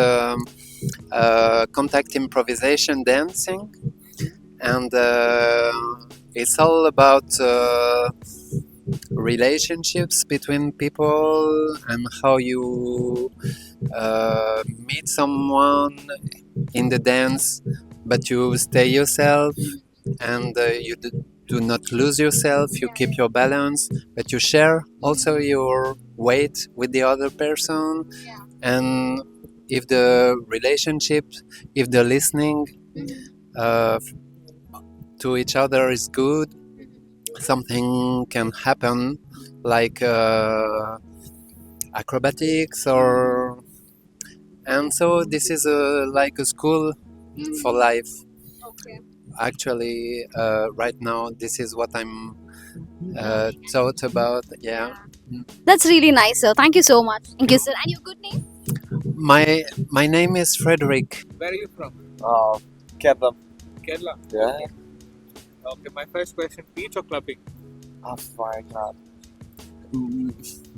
contact improvisation dancing, and it's all about relationships between people and how you meet someone in the dance, but you stay yourself, and you do not lose yourself. You keep your balance, but you share also your weight with the other person. And if the relationship, if the listening to each other is good, something can happen, like acrobatics, or and so this is like a school for life. Okay. Actually, right now, this is what I'm thought about. Yeah, That's really nice, sir. Thank you so much. Thank you, sir. And your good name? my name is Frederick. Where are you from? Kerala. Kerala. Yeah. Okay, my first question: beach or clubbing? Oh my God.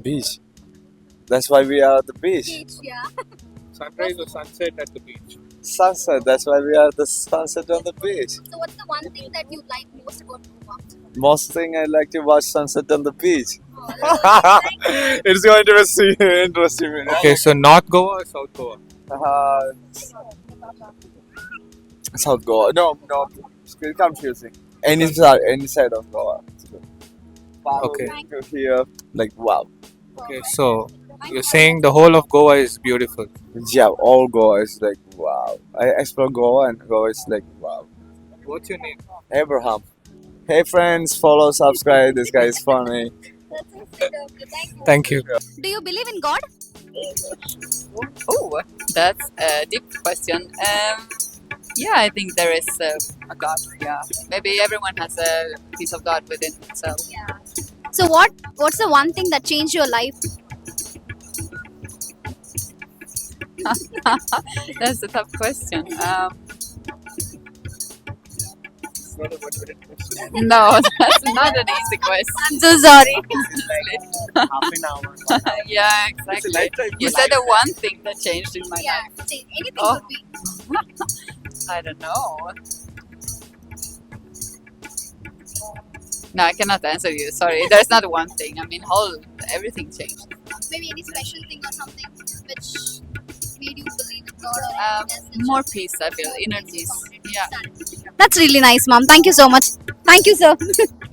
Beach. That's why we are at the beach. Yeah. Sunrise or sunset at the beach? Sunset. That's why we are at the sunset on the beach. So what's the one thing that you like most about Goa? Most thing I like to watch sunset on the beach. Oh, It's going to be interesting. Okay, so North Goa or South Goa? South Goa. No, it's confusing. Any side of Goa. Okay. Here, like wow. Okay. So you're saying the whole of Goa is beautiful. Yeah, all Goa is like wow. I explore Goa and Goa is like wow. What's your name? Abraham. Hey friends, follow, subscribe. This guy is funny. Thank you. Do you believe in God? Oh, that's a deep question. Yeah, I think there is a God. Yeah, maybe everyone has a piece of God within himself. So what's the one thing that changed your life? That's a tough question. No, that's not an easy question. I'm so sorry. Half an hour. Yeah, exactly. You said the one thing that changed in my life. Anything Oh. could be. I don't know. No, I cannot answer you. Sorry, there's not one thing. I mean, everything changed. Maybe any special thing or something which made you believe in God or More peace, I feel. Inner peace. Yeah. That's really nice, ma'am. Thank you so much. Thank you, sir.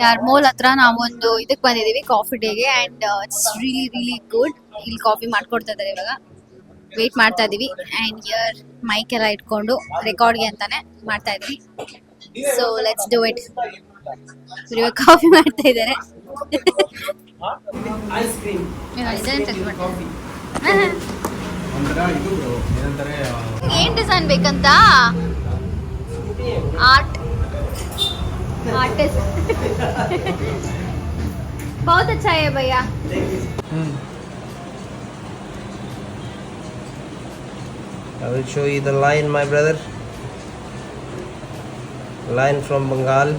ಯಾರ್ mole ಹತ್ರ ನಾವೊಂದು ಇದಕ್ಕೆ ಬಂದಿದ್ದೀವಿ coffee ಡೇಗೆ and it's really good. ಇಲ್ಲಿ coffee ಮಾಡ್ಕೊಡ್ತಾ ಇದ್ದಾರೆ ಇವಾಗ. Wait ಮಾಡ್ತಾ ಇದೀವಿ ಆ್ಯಂಡ್ ಇಯರ್ ಮೈಕ್ ಎಲ್ಲ ಇಟ್ಕೊಂಡು ರೆಕಾರ್ಡ್ಗೆ ಅಂತಾನೆ ಮಾಡ್ತಾ ಇದ್ವಿ. So let's do it. ಇವಾಗ ಕಾಫಿ ಮಾಡ್ತಾ ಇದ್ದಾರೆ. ಏನ್ ಡಿಸೈನ್ ಬೇಕಂತ? आर्टिस्ट बहुत अच्छा है भैया. I will show you the lion, my brother. Lion from Bengal.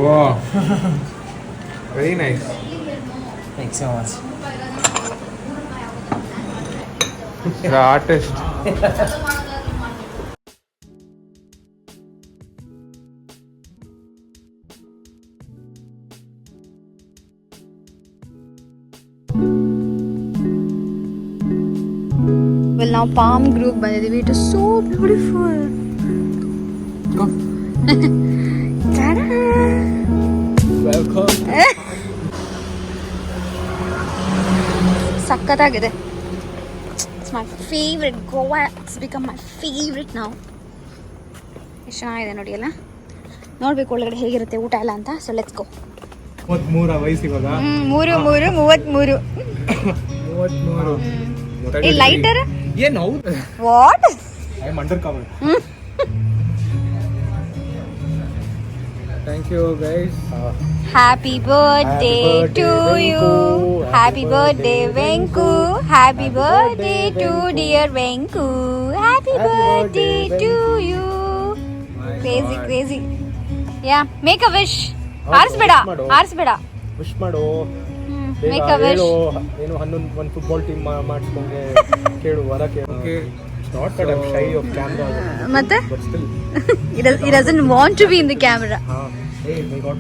Wow. Very nice. Thanks so much. The artist. Well, now Palm Grove ಬಂದಿದ್ದೀವಿ. It is so beautiful. Go. Ta-da! Welcome. ಸಕ್ಕತ್ತಾಗಿದೆ. It's my favorite. Goa has become my favorite now. ಎಷ್ಟು ಚೆನ್ನಾಗಿದೆ ನೋಡಿ ಅಲ್ಲ. ನೋಡ್ಬೇಕು ಒಳಗಡೆ ಹೇಗಿರುತ್ತೆ ಊಟ ಎಲ್ಲ ಅಂತ. ಸೊ ಲೆಟ್ಸ್ ಗೋ. 33 ವಯಸ್ಸು ಇವಾಗ. 33. ಈ ಲೈಟರ್ ಏನು ಹೌದು? What? I am under cover. Thank you guys. Happy birthday to you. Happy birthday Venku. Happy birthday to dear Venku. Happy birthday to you. Crazy. Yeah, make a wish. ಆರಿಸ್ಬೇಡ. Wish ಮಾಡು. Make a wish. ಏನು 11 football team ಮಾಡಿಸ್ಕೊಂಡೆ ಕೇಳು ವರ ಕೇಳು. Okay. Not that I'm shy of camera, ಮತ್ತೆ but still. he doesn't want to be in the camera. Hey, my God.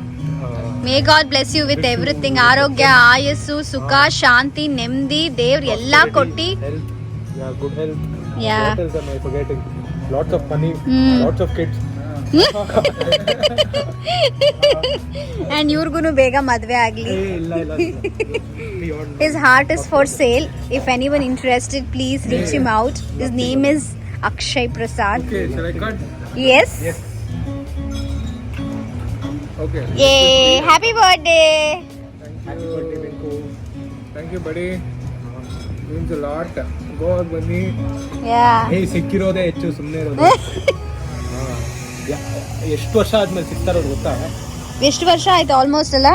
May God bless you with everything. ಆರೋಗ್ಯ, ಆಯಸ್ಸು, ಸುಖ, ಶಾಂತಿ, ನೆಮ್ಮದಿ, ದೇವ್ರು ಎಲ್ಲ ಕೊಟ್ಟಿ. Health. Yeah, good health. Yeah. What else am I forgetting? Lots of money. Lots of kids. And ಇವ್ರಿಗೂ ಬೇಗ ಮದ್ವೆ ಆಗ್ಲಿ. ಇಲ್ಲ. Beyond. His heart is for sale. If anyone interested, please reach him out. His name is Akshay Prasad. Okay, shall I cut? Yes. Okay. Yay! Happy birthday. Happy birthday, Venku. Thank you buddy. Means a lot. Goa ಬನ್ನಿ. Yeah. ಹೇ ಸಿಕ್ಕಿರೋದೇ ಹೆಚ್ಚು ಸುಮ್ಮನೆ ಇರೋದು. ಎಷ್ಟು ವರ್ಷ ಆದ್ಮೇಲೆ ಸಿಗ್ತಾರೋದು ಗೊತ್ತಾ? ಎಷ್ಟು ವರ್ಷ ಆಯ್ತು ಆಲ್ಮೋಸ್ಟ್ ಅಲ್ಲ?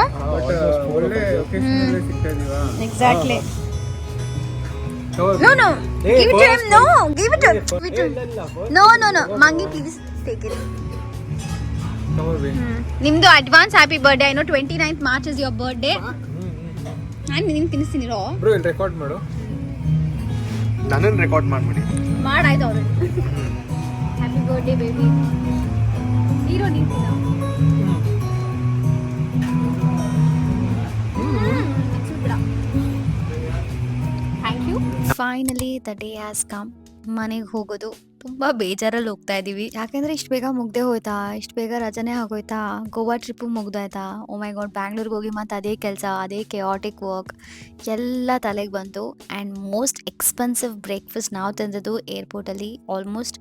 But ಒಳ್ಳೆ occasion ಅಲ್ಲಿ ಸಿಗ್ತಾ ಇದೀವಾ? Exactly. So, No. Hey, Give it to him. first- No. Give it to him. ಇಲ್ಲ, first- No. Mangi, please take it. ನಿಮ್ದು advance happy birthday. I know 29th March is your birthday. ನಾನು ನಿನ್ನ ತಿನ್ನಿಸ್ತೀನಿ ರೋ. Bro ಇಲ್ಲಿ record ಮಾಡು. ನನ್ನನ್ನು record ಮಾಡ್ಬಿಡಿ. ಮಾಡಾಯ್ತು ಅವ್ರು. Happy birthday baby. ನೀರು ನಿಂತಿಲ್ಲ. Thank you. Finally the day has come. ಮನೆಗೆ ಹೋಗೋದು ತುಂಬ ಬೇಜಾರಲ್ಲಿ ಹೋಗ್ತಾ ಇದ್ದೀವಿ. ಯಾಕೆಂದರೆ ಇಷ್ಟು ಬೇಗ ಮುಗ್ದೇ ಹೋಯ್ತಾ, ಇಷ್ಟು ಬೇಗ ರಜನೇ ಆಗೋಯ್ತಾ, Goa trip ಮುಗ್ದಾಯ್ತಾ. O my god, ಬ್ಯಾಂಗ್ಳೂರಿಗೆ ಹೋಗಿ ಮತ್ತು ಅದೇ ಕೆಲಸ, ಅದೇ ಕೆಯಾಟಿಕ್ ವರ್ಕ್ ಎಲ್ಲ ತಲೆಗೆ ಬಂತು. ಆ್ಯಂಡ್ ಮೋಸ್ಟ್ ಎಕ್ಸ್ಪೆನ್ಸಿವ್ ಬ್ರೇಕ್ಫಾಸ್ಟ್ ನಾವು ತಂದದ್ದು ಏರ್ಪೋರ್ಟಲ್ಲಿ. Almost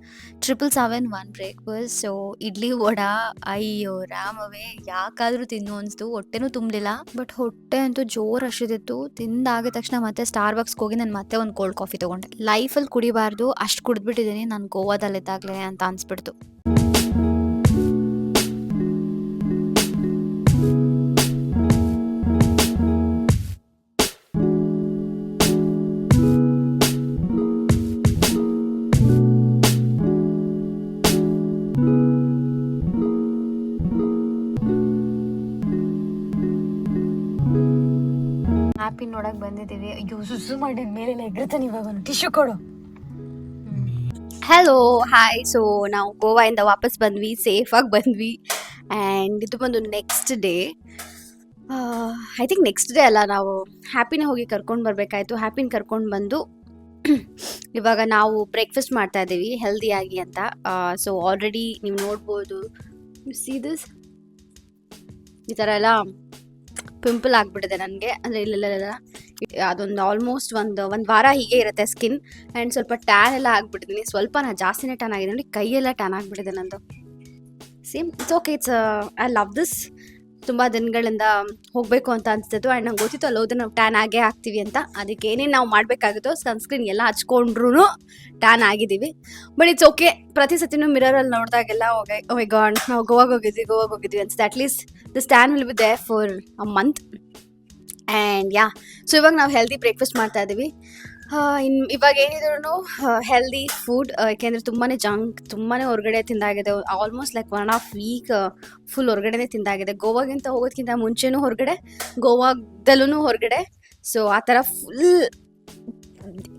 777 1 breakfast. So idli vada, ಅಯ್ಯೋ ರಾಮವೇ, ಯಾಕಾದರೂ ತಿನ್ನು ಅನಿಸ್ತು. ಹೊಟ್ಟೆನೂ ತುಂಬಲಿಲ್ಲ, ಬಟ್ ಹೊಟ್ಟೆ ಅಂತೂ ಜೋರು ಹಸಿದಿತ್ತು. ತಿಂದಾಗಿದ ತಕ್ಷಣ ಮತ್ತೆ ಸ್ಟಾರ್ಬಕ್ಸ್ಗೆ ಹೋಗಿ ನಾನು ಮತ್ತೆ ಒಂದು ಕೋಲ್ಡ್ ಕಾಫಿ ತೊಗೊಂಡೆ. ಲೈಫಲ್ಲಿ ಕುಡಿಬಾರ್ದು ಅಷ್ಟು ಕುಡಿದ್ಬಿಟ್ಟಿದ್ದೀನಿ ನಾನು ಗೋವಾದಲ್ಲಿದ್ದಾಗಲೇ ಅಂತ ಅನಿಸ್ಬಿಡ್ತು. ಹ್ಯಾಪಿ ನೋಡಕ್ ಬಂದಿದ್ದೀವಿ. ಅಯ್ಯೋ ಸುಸು ಮಾಡಿದ ಮೇಲೆ ಎಗ್ರತಾನೆ ಇವಾಗ ಒಂದು ಟಿಶ್ಯೂ ಕೊಡು. Hello hi. ಸೊ ನಾವು ಗೋವಾಯಿಂದ ವಾಪಸ್ ಬಂದ್ವಿ, ಸೇಫಾಗಿ ಬಂದ್ವಿ. ಆ್ಯಂಡ್ ಇದು ಬಂದು next day. I think next day ಅಲ್ಲ, ನಾವು ಹ್ಯಾಪಿನ ಹೋಗಿ ಕರ್ಕೊಂಡು ಬರಬೇಕಾಯ್ತು. ಹ್ಯಾಪಿನ ಕರ್ಕೊಂಡು ಬಂದು ಇವಾಗ ನಾವು ಬ್ರೇಕ್ಫಾಸ್ಟ್ ಮಾಡ್ತಾ ಇದ್ದೀವಿ ಹೆಲ್ದಿಯಾಗಿ ಅಂತ. ಸೊ ಆಲ್ರೆಡಿ ನೀವು ನೋಡ್ಬೋದು, ಯು ಸಿ ದಿಸ್, ಈ ಥರ ಎಲ್ಲ ಪಿಂಪಲ್ ಆಗಿಬಿಟ್ಟಿದೆ ನನಗೆ. ಅಂದರೆ ಇಲ್ಲೆಲ್ಲ ಅದೊಂದು ಆಲ್ಮೋಸ್ಟ್ ಒಂದು ವಾರ ಹೀಗೆ ಇರುತ್ತೆ ಸ್ಕಿನ್. ಆ್ಯಂಡ್ ಸ್ವಲ್ಪ ಟ್ಯಾನ್ ಎಲ್ಲ ಆಗಿಬಿಟ್ಟಿದ್ದೀನಿ. ಸ್ವಲ್ಪ ನಾನು ಜಾಸ್ತಿನೇ ಟ್ಯಾನ್ ಆಗಿದೆ ನೋಡಿ, ಕೈಯೆಲ್ಲ ಟ್ಯಾನ್ ಆಗಿಬಿಟ್ಟಿದೆ ನಂದು. Same it's okay, it's I love this. ತುಂಬ ದಿನಗಳಿಂದ ಹೋಗಬೇಕು ಅಂತ ಅನಿಸ್ತಿತ್ತು. ಆ್ಯಂಡ್ ನಂಗೆ ಗೊತ್ತಿತ್ತು ಅಲ್ಲಿ ಹೋದ್ರೆ ನಾವು ಟ್ಯಾನ್ ಆಗೇ ಆಗ್ತೀವಿ ಅಂತ. ಅದಕ್ಕೆ ಏನೇನು ನಾವು ಮಾಡಬೇಕಾಗುತ್ತೋ ಸನ್ಸ್ಕ್ರೀನ್ ಎಲ್ಲ ಹಚ್ಕೊಂಡ್ರೂ ಟ್ಯಾನ್ ಆಗಿದ್ದೀವಿ. But it's okay. ಪ್ರತಿ ಸತಿನೂ ಮಿರರಲ್ಲಿ ನೋಡಿದಾಗೆಲ್ಲ ಓ ಗಾಡ್ ನಾವು ಗೋವಾಗೆ ಹೋಗಿದ್ವಿ ಅನ್ಸುತ್ತೆ. At least this tan will be there for a month. And yeah, so ಇವಾಗ ನಾವು ಹೆಲ್ದಿ ಬ್ರೇಕ್ಫಾಸ್ಟ್ ಮಾಡ್ತಾ ಇದ್ದೀವಿ. ಇವಾಗ ಏನಿದ್ರು ಹೆಲ್ದಿ ಫುಡ್, ಯಾಕೆಂದರೆ ತುಂಬಾ ಹೊರಗಡೆ ತಿಂದಾಗಿದೆ. ಆಲ್ಮೋಸ್ಟ್ ಲೈಕ್ 1.5 week ಫುಲ್ ಹೊರಗಡೆನೇ ತಿಂದಾಗಿದೆ. ಗೋವಾಗಿಂತ ಹೋಗೋದಕ್ಕಿಂತ ಮುಂಚೆನೂ ಹೊರಗಡೆ, ಗೋವಾದಲ್ಲೂ ಹೊರಗಡೆ. ಸೊ ಆ ಥರ ಫುಲ್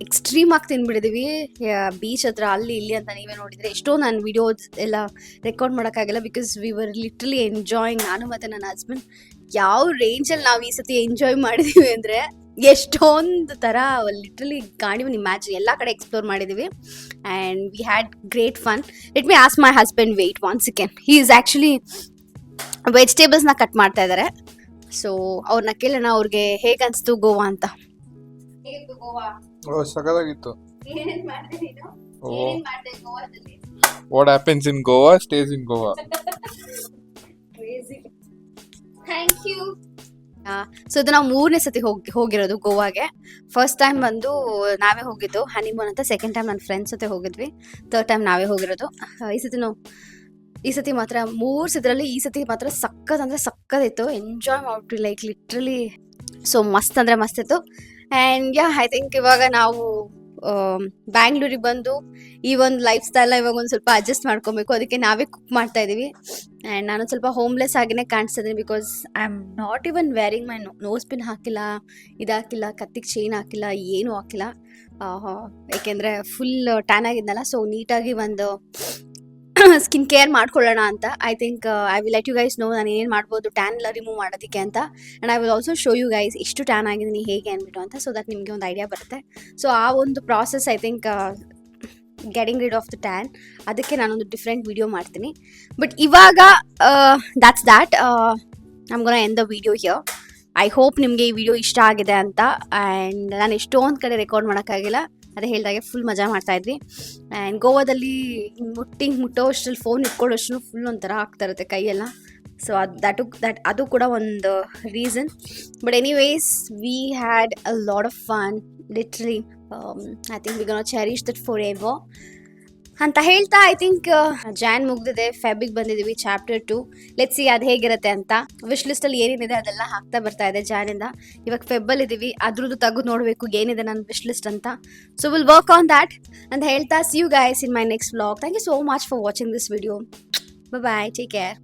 ಎಕ್ಸ್ಟ್ರೀಮ್ ಆಗಿ ತಿಂದ್ಬಿಟ್ಟಿದ್ದೀವಿ. ಬೀಚ್ ಹತ್ರ ಅಲ್ಲಿ ಇಲ್ಲಿ ಅಂತ ನೀವೇ ನೋಡಿದರೆ. ಎಷ್ಟೋ ನಾನು ವಿಡಿಯೋಸ್ ಎಲ್ಲ ರೆಕಾರ್ಡ್ ಮಾಡೋಕ್ಕಾಗಲ್ಲ, because we were literally enjoying. ನಾನು ಮತ್ತು ನನ್ನ ಹಸ್ಬೆಂಡ್ ಯಾವ ರೇಂಜಲ್ಲಿ ನಾವು ಈ ಸತಿ ಎಂಜಾಯ್ ಮಾಡಿದ್ದೀವಿ ಅಂದರೆ ಎಷ್ಟೊಂದು ಥರ ಲಿಟ್ರಲಿ ಗಾಡಿ ಇಮ್ಯಾಜಿನ್ ಎಲ್ಲ ಕಡೆ ಎಕ್ಸ್ಪ್ಲೋರ್ ಮಾಡಿದ್ದೀವಿ. And we had great fun. Let me ask my husband wait 1 second. He is actually ವೆಜಿಟೇಬಲ್ಸ್ನ ಕಟ್ ಮಾಡ್ತಾ ಇದ್ದಾರೆ. ಸೊ ಅವ್ರನ್ನ ಕೇಳೋಣ ಅವ್ರಿಗೆ ಹೇಗೆ ಅನಿಸ್ತು ಗೋವಾ ಅಂತ. ಸಕಲಾಗಿತ್ತು. What happens in Goa stays in Goa. Thank you. So ಇದು ನಾವು 3ನೇ ಸತಿ ಹೋಗಿರೋದು ಗೋವಾಗೆ. ಫಸ್ಟ್ ಟೈಮ್ ಬಂದು ನಾವೇ ಹೋಗಿದ್ದು ಹನಿಮೂನ್ ಅಂತ. ಸೆಕೆಂಡ್ ಟೈಮ್ ನನ್ನ ಫ್ರೆಂಡ್ಸ್ ಜೊತೆ ಹೋಗಿದ್ವಿ. ಥರ್ಡ್ ಟೈಮ್ ನಾವೇ ಹೋಗಿರೋದು. ಈ ಸತಿ ಮಾತ್ರ 3 ಸತಿರಲ್ಲಿ ಈ ಸತಿ ಮಾತ್ರ ಸಕ್ಕತ್ತಿತ್ತು. ಎಂಜಾಯ್ ಮಾಡ್ಬಿಟ್ವಿ ಲೈಕ್ ಲಿಟ್ರಲಿ. ಸೊ ಮಸ್ತ್ ಅಂದರೆ ಮಸ್ತ್ ಇತ್ತು. ಆ್ಯಂಡ್ ಯಾ, ಐ ಥಿಂಕ್ ಇವಾಗ ನಾವು ಬ್ಯಾಂಗ್ಳೂರಿಗೆ ಬಂದು ಈ ಒಂದು ಲೈಫ್ ಸ್ಟೈಲ್ನ ಇವಾಗ ಒಂದು ಸ್ವಲ್ಪ ಅಡ್ಜಸ್ಟ್ ಮಾಡ್ಕೊಬೇಕು. ಅದಕ್ಕೆ ನಾವೇ ಕುಕ್ ಮಾಡ್ತಾ ಇದ್ದೀವಿ. ಆ್ಯಂಡ್ ನಾನು ಸ್ವಲ್ಪ ಹೋಮ್ಲೆಸ್ ಆಗಿನೇ ಕಾಣಿಸ್ತಾ ಇದ್ದೀನಿ, because I am not even wearing my nose pin ಹಾಕಿಲ್ಲ, ಇದಾಕಿಲ್ಲ, ಕತ್ತಿಗೆ ಚೈನ್ ಹಾಕಿಲ್ಲ, ಏನೂ ಹಾಕಿಲ್ಲ. ಏಕೆಂದರೆ ಫುಲ್ ಟ್ಯಾನ್ ಆಗಿದ್ನಲ್ಲ. ಸೊ ನೀಟಾಗಿ ಒಂದು ಸ್ಕಿನ್ ಕೇರ್ ಮಾಡ್ಕೊಳ್ಳೋಣ ಅಂತ. I think I will let you guys know ನಾನು ಏನೇನು ಮಾಡ್ಬೋದು ಟ್ಯಾನ್ ಎಲ್ಲ ರಿಮೂವ್ ಮಾಡೋದಕ್ಕೆ ಅಂತ. And I will also show you guys ಎಷ್ಟು ಟ್ಯಾನ್ ಆಗಿದ್ದೀನಿ ಹೇಗೆ ಅಂದ್ಬಿಟ್ಟು ಅಂತ, ಸೊ ದಟ್ ನಿಮಗೆ ಒಂದು ಐಡಿಯಾ ಬರುತ್ತೆ. ಸೊ ಆ ಒಂದು process I think getting rid of the tan, ಅದಕ್ಕೆ ನಾನೊಂದು ಡಿಫ್ರೆಂಟ್ ವಿಡಿಯೋ ಮಾಡ್ತೀನಿ. ಬಟ್ ಇವಾಗ that's that. I'm gonna end the video here. I hope ನಿಮಗೆ ಈ ವಿಡಿಯೋ ಇಷ್ಟ ಆಗಿದೆ ಅಂತ. ಆ್ಯಂಡ್ ನಾನು ಎಷ್ಟೊಂದು ಕಡೆ ರೆಕಾರ್ಡ್ ಮಾಡೋಕ್ಕಾಗಿಲ್ಲ, ಅದೇ ಹೇಳಿದಾಗೆ ಫುಲ್ ಮಜಾ ಮಾಡ್ತಾಯಿದ್ವಿ. ಆ್ಯಂಡ್ ಗೋವಾದಲ್ಲಿ ಮುಟ್ಟೋ ಅಷ್ಟರಲ್ಲಿ ಫೋನ್ ಇಟ್ಕೊಳ್ಳೋಷ್ಟು ಫುಲ್ ಒಂಥರ ಆಗ್ತಾ ಇರುತ್ತೆ ಕೈಯೆಲ್ಲ. ಸೊ ಅದು ಕೂಡ ಒಂದು reason. But anyways we had a lot of fun literally. I think we gonna cherish that for ever ಅಂತ ಹೇಳ್ತಾ, ಐ ಥಿಂಕ್ ಜಾನ್ ಮುಗ್ದಿದೆ, ಫೆಬ್ರಿಗೆ ಬಂದಿದ್ದೀವಿ ಚಾಪ್ಟರ್ 2. ಲೆಟ್ಸ್ ಸಿ ಅದು ಹೇಗಿರುತ್ತೆ ಅಂತ. ವಿಶ್ ಲಿಸ್ಟಲ್ಲಿ ಏನೇನಿದೆ ಅದೆಲ್ಲ ಹಾಕ್ತಾ ಬರ್ತಾ ಇದೆ ಜಾನಿಂದ. ಇವಾಗ ಫೆಬ್ಬಲ್ಲಿ ಇದ್ದೀವಿ, ಅದ್ರದ್ದು ತೆಗೆದು ನೋಡಬೇಕು ಏನಿದೆ ನನ್ನ ವಿಶ್ ಲಿಸ್ಟ್ ಅಂತ. So will work on that ಅಂತ ಹೇಳ್ತಾ, see you guys in my next vlog. Thank you so much for watching this video. Bye, take care.